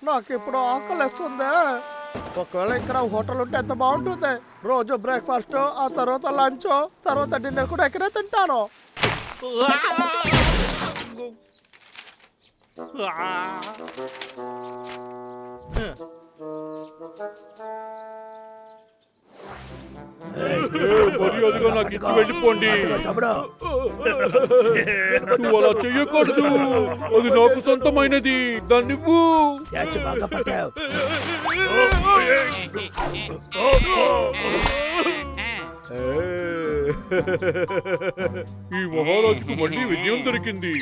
నాకు ఇప్పుడు ఆకలిస్తుంది. ఒకవేళ ఇక్కడ హోటల్ ఉంటే ఎంత బాగుంటుంది. రోజు బ్రేక్ఫాస్ట్, ఆ తర్వాత లంచ్, తర్వాత డిన్నర్ కూడా ఇక్కడే తింటాను. మర్యాదగా నాకు ఇచ్చి వెళ్ళిపోండి. నువ్వు అలా చెయ్యకూడదు, అది నాకు సొంతమైనది. దాన్ని ఈ మహారాజుకు మళ్ళీ విజయం దొరికింది.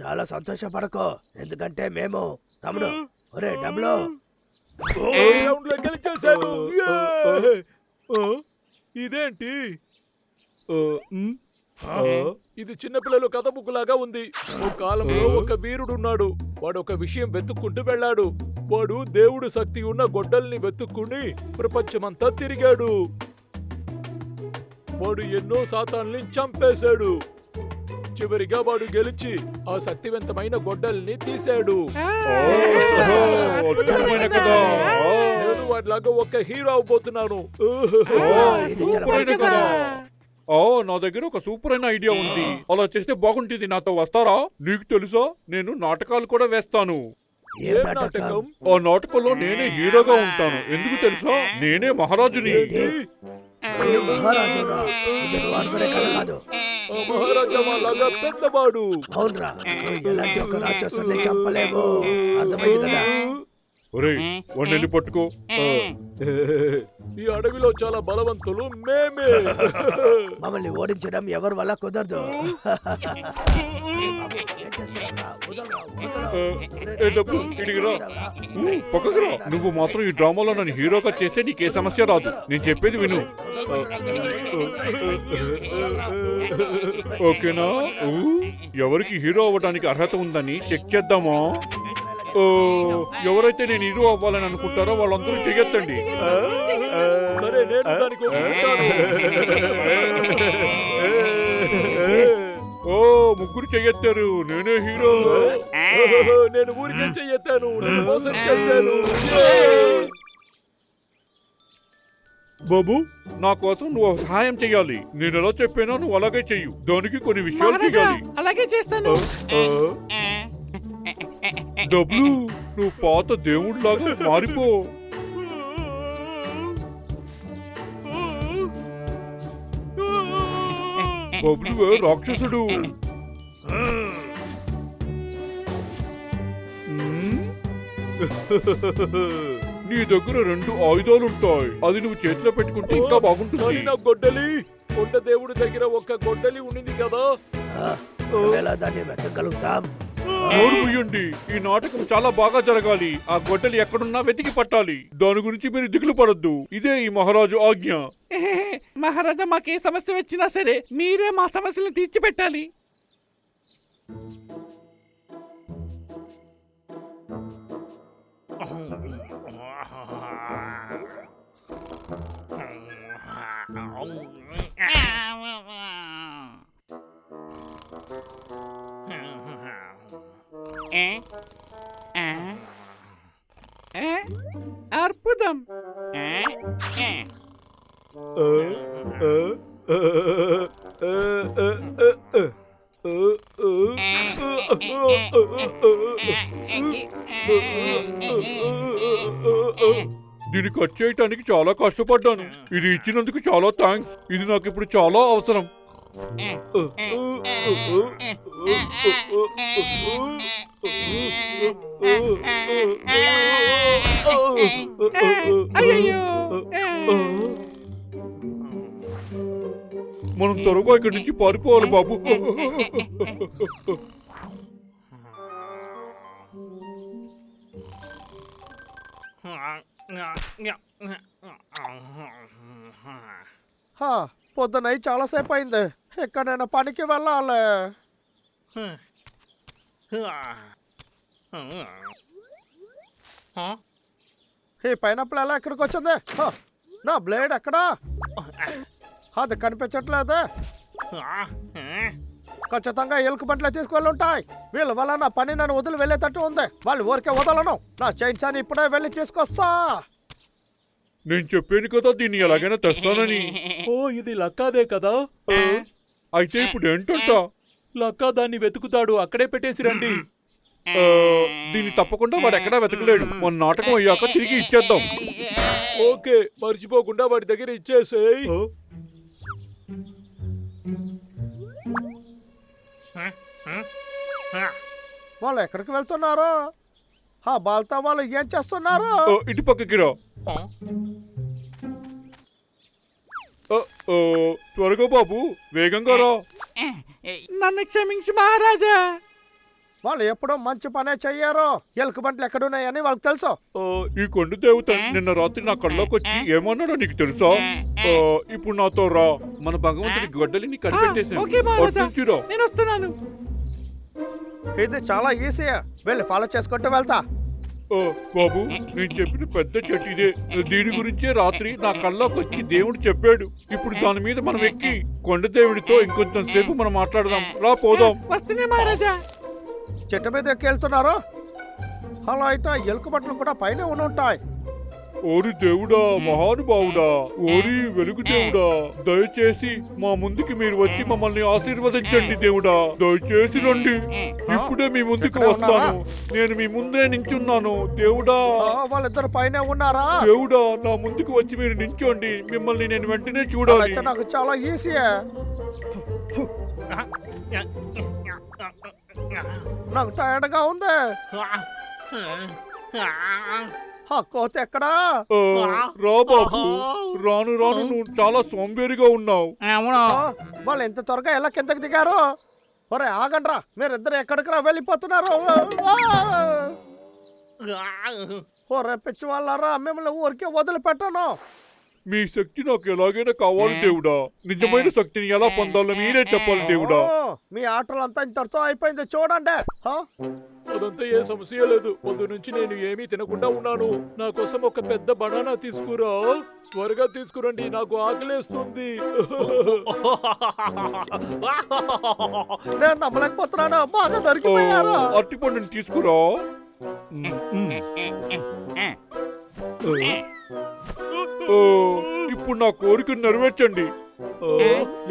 చాలా సంతోషపడకు, ఎందుకంటే మేము తమ్ముడు ఒరే డబ్బులు గెలిచేశాను. ఇదేంటి? ఇది చిన్నపిల్లలు కథ బుక్కులాగా ఉంది. ఒక కాలంలో ఒక వీరుడున్నాడు. వాడు ఒక విషయం వెతుక్కుంటూ వెళ్ళాడు. వాడు దేవుడు శక్తి ఉన్న గొడ్డల్ని వెతుక్కుని ప్రపంచమంతా తిరిగాడు. వాడు ఎన్నో సాతాన్ని చంపేశాడు. చివరిగా వాడు గెలిచి ఆ శక్తివంతమైన గొడ్డల్ని తీశాడు. నేను వాడిలాగా ఒక హీరో అవబోతున్నాను. నా దగ్గర ఒక సూపర్ అయిన ఐడియా ఉంది. అలా చేస్తే బాగుంటుంది. నాతో వస్తారా? నీకు తెలుసా, నేను నాటకాలు కూడా వేస్తాను. ఏం నాటకం? ఆ నాటకంలో నేనే హీరోగా ఉంటాను. ఎందుకు తెలుసా, నేనే మహారాజుని. మహారాజా వాళ్ళగా పెద్దవాడు. అవునరా, ఎలాంటి ఒక రాక్షసుని చంపలేము. అర్థమైంది కదా? ఒరేయ్, వాడిని పట్టుకో. ఈ అడవిలో చాలా బలవంతులు మేమే. మమ్మల్ని ఓడించడం ఎవరి వల్ల కుదరదు. నువ్వు మాత్రం ఈ డ్రామాలో నన్ను హీరోగా చేస్తే నీకే సమస్య రాదు. నేను చెప్పేది విను, ఓకేనా? ఎవరికి హీరో అవ్వడానికి అర్హత ఉందని చెక్ చేద్దామా? ఎవరైతే నేను హీరో అవ్వాలని అనుకుంటారో వాళ్ళందరూ చెయ్యొద్దండి. సరే, నేను దానికి ఒప్పుకుంటాను. ముగ్గురు చెయ్యొత్తారు. నేనే హీరో. నేను ఊరికే చెయ్యొత్తాను. నేను మోసం చేశాను. బాబు, నా కోసం నువ్వు సహాయం చెయ్యాలి. నేను ఎలా చెప్పానో నువ్వు అలాగే చెయ్యు. దానికి కొన్ని విషయాలు చెయ్యాలి. అలాగే చేస్తాను. డబ్లు, నువ్వు పాత దేవుడిలాగా మారిపో. బబ్లువే రాక్షసుడు. నీ దగ్గర 2 ఆయుధాలుంటాయి. అది నువ్వు చేతిలో పెట్టుకుంటే ఇంకా బాగుంటుంది. నా గొడ్డలి, కొండ దేవుడి దగ్గర ఒక గొడ్డలి ఉండింది కదా. దాన్ని వెతకగలుగుతాం. నోరు ముయ్యండి. ఈ నాటకం చాలా బాగా జరగాలి. ఆ గొడ్డలి ఎక్కడున్నా వెతికి పట్టాలి. దాని గురించి మీరు దిగులు పడొద్దు. ఇదే ఈ మహారాజు ఆజ్ఞ. మహారాజా, మాకే సమస్య వచ్చినా సరే మీరే మా సమస్యలను తీర్చిపెట్టాలి. అద్భుతం. దీన్ని కట్ చేయటానికి చాలా కష్టపడ్డాను. ఇది ఇచ్చినందుకు చాలా థ్యాంక్స్. ఇది నాకు ఇప్పుడు చాలా అవసరం. మనం త్వరగా ఇక్కడి నుంచి పారిపోవాలి బాబు. పొద్దునై చాలాసేపు అయింది. ఎక్కడైనా పనికి వెళ్ళాలి. ఈ పైనాపిల్ ఎలా ఎక్కడికి వచ్చింది? నా బ్లేడ్ ఎక్కడా? అది కనిపించట్లేదే. ఖచ్చితంగా ఎలుకబంట్లే తీసుకువెళ్ళి ఉంటాయి. వీళ్ళ వల్ల నా పని నన్ను వదిలి వెళ్ళేటట్టు ఉంది. వాళ్ళు ఊరికే వదలను. నా చైన్స్ అని ఇప్పుడే వెళ్ళి తీసుకొస్తా. నేను చెప్పాను కదా దీన్ని ఎలాగైనా తెస్తానని. ఓ ఇది లక్కాదే కదా. అయితే ఇప్పుడు ఏంటంట? లక్కా దాన్ని వెతుకుతాడు, అక్కడే పెట్టేసి రండి. దీన్ని తప్పకుండా వాడు ఎక్కడా వెతకలేడు. మన నాటకం అయ్యాక తిరిగి ఇచ్చేద్దాం. ఓకే, మర్చిపోకుండా వాడి దగ్గర ఇచ్చేసేయ్. వాళ్ళు ఎక్కడికి వెళ్తున్నారు? ఆ బాల్తో వాళ్ళు ఏం చేస్తున్నారు? ఇటు పక్కకి రా. త్వరగా బాబు, వేగంగా రా. నన్ను క్షమించు మహారాజా. వాళ్ళు ఎప్పుడూ మంచి పనే చెయ్యారు. ఎలుకబంట్లు ఎక్కడున్నాయని వాళ్ళకి తెలుసు. ఈ కొండ దేవత నిన్న రాత్రి నా కళ్ళలోకి వచ్చి ఏమన్నాడో నీకు తెలుసా? ఇప్పుడు నాతో రా. మన భగవంతుడి గొడ్డలిని కనిపెట్టేసాను. ఓకే మహారాజా, అట్నుంచి రా. నేను వస్తున్నాను. ఇది చాలా ఈజీ. వెళ్ళి ఫాలో చేసుకుంటూ వెళ్తా. బాబు, నేను చెప్పిన పెద్ద చెట్టు ఇదే. దీని గురించే రాత్రి నా కళ్ళలోకి వచ్చి దేవుడు చెప్పాడు. ఇప్పుడు దాని మీద మనం ఎక్కి కొండ దేవుడితో ఇంకొంచెం సేపు మనం మాట్లాడదాం. రా పోదాం. వస్తున్నా మహారాజా. చెట్టు మీద ఎక్కి వెళ్తున్నారు. అలా అయితే ఎలుకబంట్లు కూడా పైన ఉండి ఉంటాయి. ఓరి దేవుడా, మహానుభావుడా, ఓరి వెలుగు దేవుడా, దయచేసి మా ముందుకి మీరు వచ్చి మమ్మల్ని ఆశీర్వదించండి దేవుడా. దయచేసి రండి. ఇప్పుడే మీ ముందుకు వస్తాను. నేను మీ ముందే నించున్నాను దేవుడా. వాళ్ళిద్దరు పైన ఉన్నారా? దేవుడా, నా ముందుకు వచ్చి మీరు నించోండి. మిమ్మల్ని నేను వెంటనే చూడాలి. అయితే నాకు చాలా ఈజీ. నాకు టైర్డ్ గా ఉంది. ఆ కోత ఎక్కడా? రా బాబు, రాను రాను నువ్వు చాలా సోంబేరిగా ఉన్నావు. వాళ్ళు ఎంత త్వరగా ఎలా కిందకి దిగారు? ఒరే ఆగండ్రా, మీరిద్దరు ఎక్కడికి రా వెళ్ళిపోతున్నారు? ఒరే పిచ్చి వాళ్ళారా, మిమ్మల్ని ఊరికే వదిలిపెట్టాను. మీ శక్తి నాకు ఎలాగైనా కావాలి దేవుడా. నిజమైన శక్తిని ఎలా పొందాలో మీరే చెప్పాలి దేవుడా. మీ ఆటలంతా ఇంతటితో అయిపోయింది చూడండి. అదంతా ఏ సమస్య లేదు. పొద్దు నుంచి నేను ఏమీ తినకుండా ఉన్నాను. నా కోసం ఒక పెద్ద బనానా తీసుకురా. త్వరగా తీసుకురండి, నాకు ఆకలేస్తుంది. నేను నమ్మలేకపోతున్నాను. బాగా దొరికిపోయారు. అరటిపండుని తీసుకురా. ఇప్పుడు నా కోరికను నెరవేర్చండి.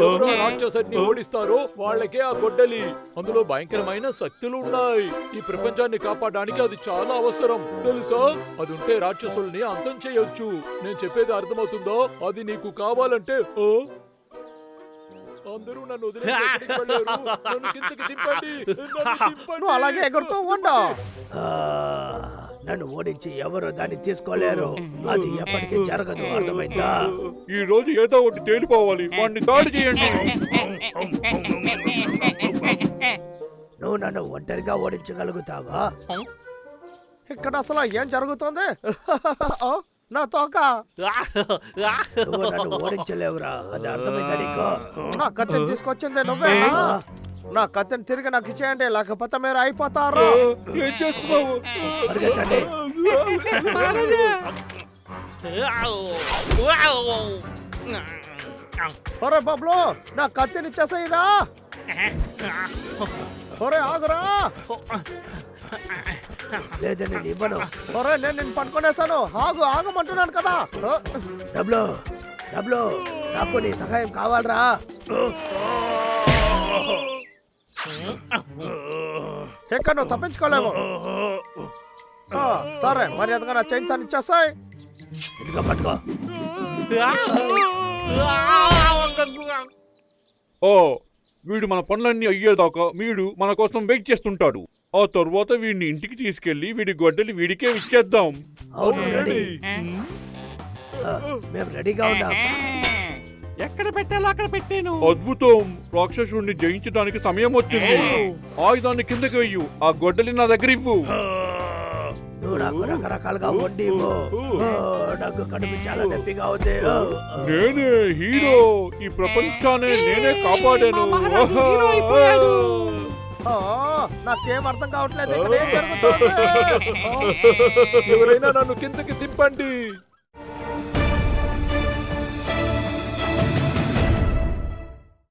ఎవరో రాక్షసుని ఓడిస్తారో వాళ్ళకే ఆ గొడ్డలి. అందులో భయంకరమైన శక్తులు ఉన్నాయి. ఈ ప్రపంచాన్ని కాపాడడానికి అది చాలా అవసరం తెలుసా? అది ఉంటే రాక్షసుల్ని అంతం చేయొచ్చు. నేను చెప్పేది అర్థమవుతుందో? అది నీకు కావాలంటే అందరూ నన్ను వదిలేసి ఎక్కడికి వెళ్ళారు? నన్ను కిందకి దింపండి, నన్ను దింపండి. నువ్వు అలాగే ఎగురుతూ ఉండు. నన్ను ఓడించి ఎవరు దాన్ని తీసుకోలేరు. అది ఎప్పటికీ జరగదు, అర్థమైందా? ఈ రోజు ఏదో ఒకటి తేలిపోవాలి. వాడిని దాడి చేయండి. నువ్వు నన్ను ఒంటరిగా ఓడించగలుగుతావా? ఇక్కడ అసలు ఏం జరుగుతుంది? నా తోక. నువ్వు నన్ను ఓడించలేవురా, అది అర్థమైందా నీకు? నా కత్తిని తీసుకొచ్చింది నువ్వే. నా కత్తిని తిరిగి నాకు ఇచ్చేయండి, లేకపోతే మీరు అయిపోతారు. ఏం చేస్తున్నావు? పరిగెత్తండి. ఒరే బబ్లు, నా కత్తిని ఇచ్చేసేయరా. ఒరే ఆగురా. లేదని నేను ఇవ్వను. ఒరే నేను నిన్ను పట్టుకునేసాను. ఆగమంటున్నాను కదా. డబ్లు డబ్లు, నాకు నీ సహాయం కావాలరా. ఎక్కడ నువ్వు తప్పించుకోలేవు. సరే మర్యాదగా నా చైన్స్ అని ఇచ్చేస్తాయి. ఇదిగో పట్టుకో. వీడు మన పనులన్నీ అయ్యేదాకా వీడు మన కోసం వెయిట్ చేస్తుంటాడు. ఆ తర్వాత వీడిని ఇంటికి తీసుకెళ్లి వీడి గొడ్డలి వీడికే ఇచ్చేద్దాం. అవును, రెడీ. మేము రెడీగా ఉన్నాం. ఎక్కడ పెట్టాలో అక్కడ పెట్టాను. అద్భుతం. రాక్షసుడిని జయించడానికి సమయం వచ్చింది. ఆయుధాన్ని కిందకి వెయ్యు. ఆ గొడ్డలి నా దగ్గర ఇవ్వు. నువ్వు నాకు రకరకాలుగా వండి ఇవ్వు. నాకు కడుపు చాలా నొప్పిగా ఉంది. నేనే హీరో. ఈ ప్రపంచాన్ని నేనే కాపాడాను. మా మహారాజు హీరో అయిపోయాడు. నాకేం అర్థం కావట్లేదు. ఇక్కడ ఏం జరుగుతోంది? ఎవరైనా నన్ను కిందకి దింపండి.